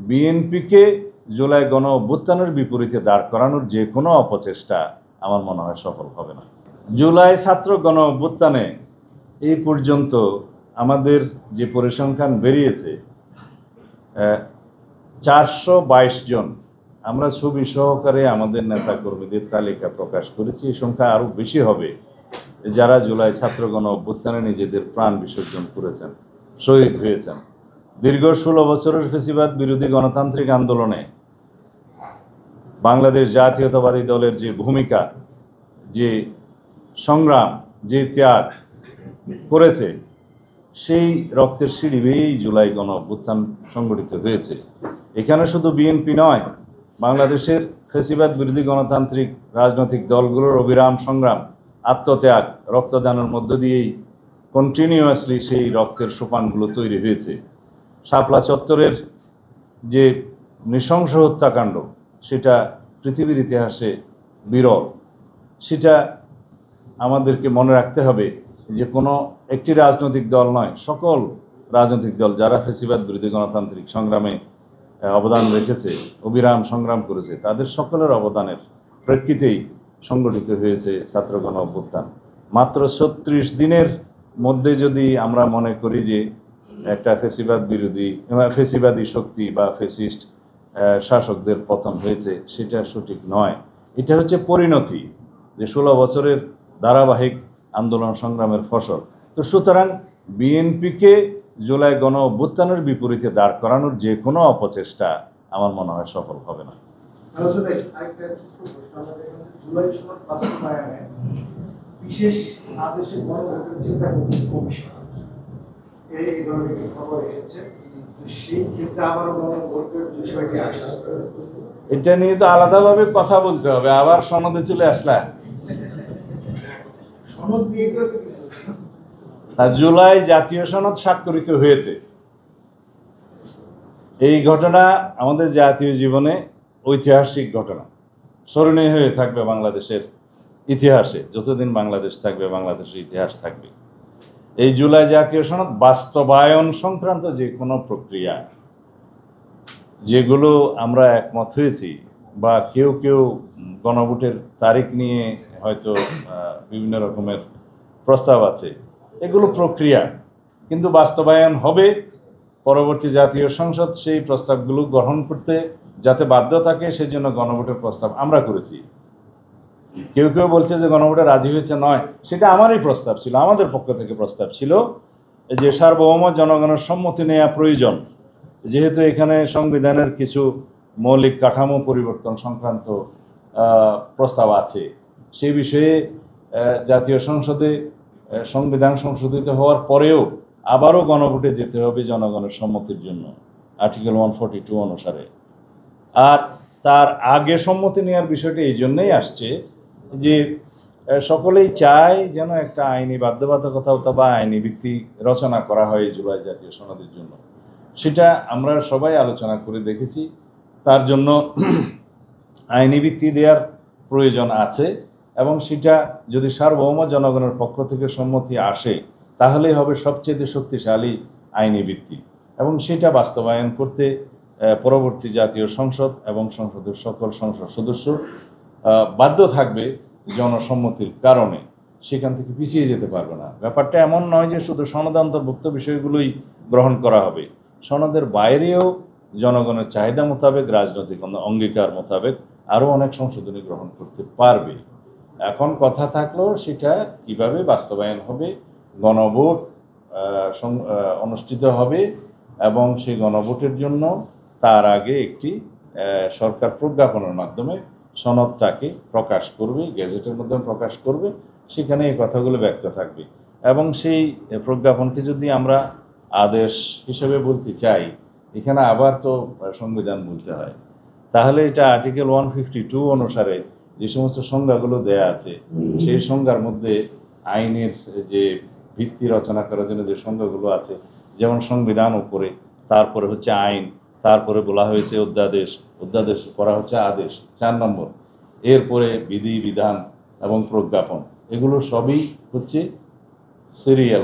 বিএনপিকে জুলাই গণ অভ্যুত্থানের বিপরীতে দাঁড় করানোর যে কোনো অপচেষ্টা আমার মনে হয় সফল হবে না। জুলাই ছাত্র গণ অভ্যুত্থানে এই পর্যন্ত আমাদের যে পরিসংখ্যান বেরিয়েছে 422 জন, আমরা ছবি সহকারে আমাদের নেতা কর্মীদের তালিকা প্রকাশ করেছি। এই সংখ্যা আরও বেশি হবে যারা জুলাই ছাত্র গণ অভ্যুত্থানে নিজেদের প্রাণ বিসর্জন করেছেন, শহীদ হয়েছেন। দীর্ঘ 16 বছরের ফ্যাসিবাদ বিরোধী গণতান্ত্রিক আন্দোলনে বাংলাদেশ জাতীয়তাবাদী দলের যে ভূমিকা, যে সংগ্রাম, যে ত্যাগ করেছে, সেই রক্তের সিঁড়ি বেয়েই জুলাই গণ অভ্যুত্থান সংগঠিত হয়েছে। এখানে শুধু বিএনপি নয়, বাংলাদেশের ফ্যাসিবাদ বিরোধী গণতান্ত্রিক রাজনৈতিক দলগুলোর অবিরাম সংগ্রাম, আত্মত্যাগ, রক্তদানের মধ্য দিয়েই কন্টিনিউয়াসলি সেই রক্তের সোপানগুলো তৈরি হয়েছে। শাপলা চত্বরের যে নৃশংস হত্যাকাণ্ড, সেটা পৃথিবীর ইতিহাসে বিরল। সেটা আমাদেরকে মনে রাখতে হবে যে কোনো একটি রাজনৈতিক দল নয়, সকল রাজনৈতিক দল যারা ফ্যাসিবাদ বিরোধী গণতান্ত্রিক সংগ্রামে অবদান রেখেছে, অবিরাম সংগ্রাম করেছে, তাদের সকলের অবদানের প্রেক্ষিতেই সংগঠিত হয়েছে ছাত্র গণ অভ্যুত্থান। মাত্র 36 দিনের মধ্যে যদি আমরা মনে করি যে একটা ফ্যাসিবাদী শক্তি বা ফ্যাসিস্ট শাসকদের পতন হয়েছে, সেটা সঠিক নয়। এটা হচ্ছে পরিণতি, যে 16 বছরের ধারাবাহিক আন্দোলন সংগ্রামের ফসল। তো সুতরাং বিএনপিকে জুলাই গণ অভ্যুত্থানের বিপরীতে দাঁড় করানোর যে কোনো অপচেষ্টা আমার মনে হয় সফল হবে না। বিশেষ আদেশে চিন্তা কমিশন এই ধরনের খবর এসেছে, সেই ক্ষেত্রে আবারও গণভোটের বিষয়টি আসছে। এটা নিয়ে তো আলাদাভাবে কথা বলতে হবে। আবার সনদে চলে আসলা। সনদ নিয়ে তো জুলাই জাতীয় সনদ স্বাক্ষরিত হয়েছে। এই ঘটনা আমাদের জাতীয় জীবনে ঐতিহাসিক ঘটনা, স্মরণীয় হয়ে থাকবে বাংলাদেশের ইতিহাসে। যতদিন বাংলাদেশ থাকবে, বাংলাদেশের ইতিহাস থাকবে। এই জুলাই জাতীয় সনদ বাস্তবায়ন সংক্রান্ত যে কোনো প্রক্রিয়া, যেগুলো আমরা একমত হয়েছি, বা কেউ কেউ গণভোটের তারিখ নিয়ে হয়তো বিভিন্ন রকমের প্রস্তাব আছে, এগুলো প্রক্রিয়া, কিন্তু বাস্তবায়ন হবে। পরবর্তী জাতীয় সংসদ সেই প্রস্তাবগুলো গ্রহণ করতে যাতে বাধ্য থাকে, সেজন্য গণভোটের প্রস্তাব আমরা করেছি। কেউ কেউ বলছে যে গণভোটে রাজি হয়েছে, নয়, সেটা আমারই প্রস্তাব ছিল, আমাদের পক্ষ থেকে প্রস্তাব ছিল যে সার্বভৌম জনগণের সম্মতি নেওয়া প্রয়োজন, যেহেতু এখানে সংবিধানের কিছু মৌলিক কাঠামো পরিবর্তন সংক্রান্ত প্রস্তাব আছে। সেই বিষয়ে জাতীয় সংসদে সংবিধান সংশোধিত হওয়ার পরেও আবারও গণভোটে যেতে হবে জনগণের সম্মতির জন্য, আর্টিকেল 142 অনুসারে। আর তার আগে সম্মতি নেওয়ার বিষয়টি এই জন্যই আসছে যে সকলেই চায় যেন একটা আইনি বাধ্যবাধকতা বা আইনি ভিত্তি রচনা করা হয় জুলাই জাতীয় সনদের জন্য। সেটা আমরা সবাই আলোচনা করে দেখেছি। তার জন্য আইনি ভিত্তি দেওয়ার প্রয়োজন আছে, এবং সেটা যদি সার্বভৌম জনগণের পক্ষ থেকে সম্মতি আসে, তাহলেই হবে সবচেয়ে শক্তিশালী আইনি ভিত্তি। এবং সেটা বাস্তবায়ন করতে পরবর্তী জাতীয় সংসদ এবং সংসদের সকল সংসদ সদস্য বাধ্য থাকবে জনসম্মতির কারণে, সেখান থেকে পিছিয়ে যেতে পারবে না। ব্যাপারটা এমন নয় যে শুধু সনদ অন্তর্ভুক্ত বিষয়গুলোই গ্রহণ করা হবে, সনদের বাইরেও জনগণের চাহিদা মোতাবেক, রাজনৈতিক অঙ্গীকার মোতাবেক আরও অনেক সংশোধনী গ্রহণ করতে পারবে। এখন কথা থাকলো সেটা কিভাবে বাস্তবায়ন হবে। গণভোট অনুষ্ঠিত হবে, এবং সেই গণভোটের জন্য তার আগে একটি সরকার প্রজ্ঞাপনের মাধ্যমে সনদটাকে প্রকাশ করবে, গেজেটের মাধ্যমে প্রকাশ করবে, সেখানে এই কথাগুলো ব্যক্ত থাকবে। এবং সেই প্রজ্ঞাপনকে যদি আমরা আদেশ হিসেবে বলতে চাই, এখানে আবার তো সংবিধান বলতে হয়, তাহলে এটা আর্টিকেল 152 অনুসারে যে সমস্ত সংজ্ঞাগুলো দেয়া আছে, সেই সংজ্ঞার মধ্যে আইনের যে ভিত্তি রচনা করার জন্য যে সংজ্ঞাগুলো আছে, যেমন সংবিধান উপরে, তারপরে হচ্ছে আইন, তারপরে বলা হয়েছে অধ্যাদেশ, অধ্যাদেশ পড়া হচ্ছে আদেশ 4 নম্বর, এরপরে বিধি বিধান এবং প্রজ্ঞাপন, এগুলো সবই হচ্ছে সিরিয়াল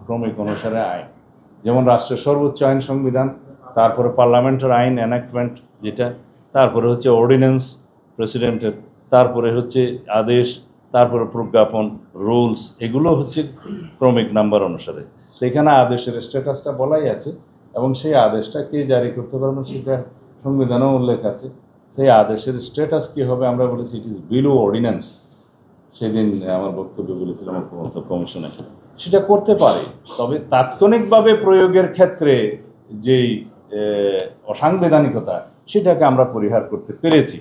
ক্রমিক অনুসারে আইন। যেমন রাষ্ট্রের সর্বোচ্চ আইন সংবিধান, তারপরে পার্লামেন্টের আইন এনাক্টমেন্ট যেটা, তারপরে হচ্ছে অর্ডিন্যান্স প্রেসিডেন্টের, তারপরে হচ্ছে আদেশ, তারপরে প্রজ্ঞাপন, রুলস, এগুলো হচ্ছে ক্রমিক নাম্বার অনুসারে। সেখানে আদেশের স্ট্যাটাসটা বলাই আছে এবং সেই আদেশটা কে জারি করতে পারবেন সেটা সংবিধানেও উল্লেখ আছে। সেই আদেশের স্ট্যাটাস কী হবে আমরা বলেছি ইট ইজ বিলো অর্ডিন্যান্স। সেদিন আমার বক্তব্য বলেছিলাম ঐক্যমত্য কমিশনে, সেটা করতে পারে, তবে তাৎক্ষণিকভাবে প্রয়োগের ক্ষেত্রে যেই অসাংবিধানিকতা সেটাকে আমরা পরিহার করতে পেরেছি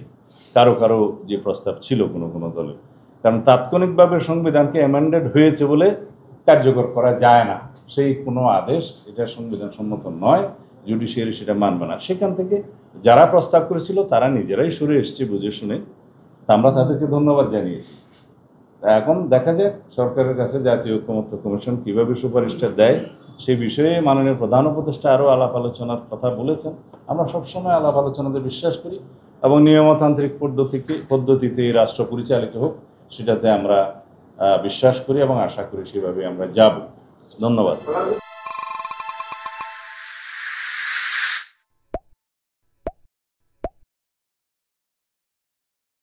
কারো কারো যে প্রস্তাব ছিল কোনো কোনো দলে। কারণ তাৎক্ষণিকভাবে সংবিধানকে অ্যামেন্ডেড হয়েছে বলে কার্যকর করা যায় না, সেই কোনো আদেশ এটা সংবিধান সম্মত নয়, জুডিশিয়ারি সেটা মানবে না। সেখান থেকে যারা প্রস্তাব করেছিল তারা নিজেরাই সরে এসছে বুঝে শুনে, তা আমরা তাদেরকে ধন্যবাদ জানিয়েছি। তা এখন দেখা যাক সরকারের কাছে জাতীয় ঐক্যমত্য কমিশন কীভাবে সুপারিশটা দেয় সেই বিষয়ে মাননীয় প্রধান উপদেষ্টা আরও আলাপ আলোচনার কথা বলেছেন। আমরা সবসময় আলাপ আলোচনাতে বিশ্বাস করি এবং নিয়মতান্ত্রিক পদ্ধতিতে রাষ্ট্র পরিচালিত হোক সেটাতে আমরা বিশ্বাস করি এবং আশা করি সেভাবে আমরা যাব। ধন্যবাদ।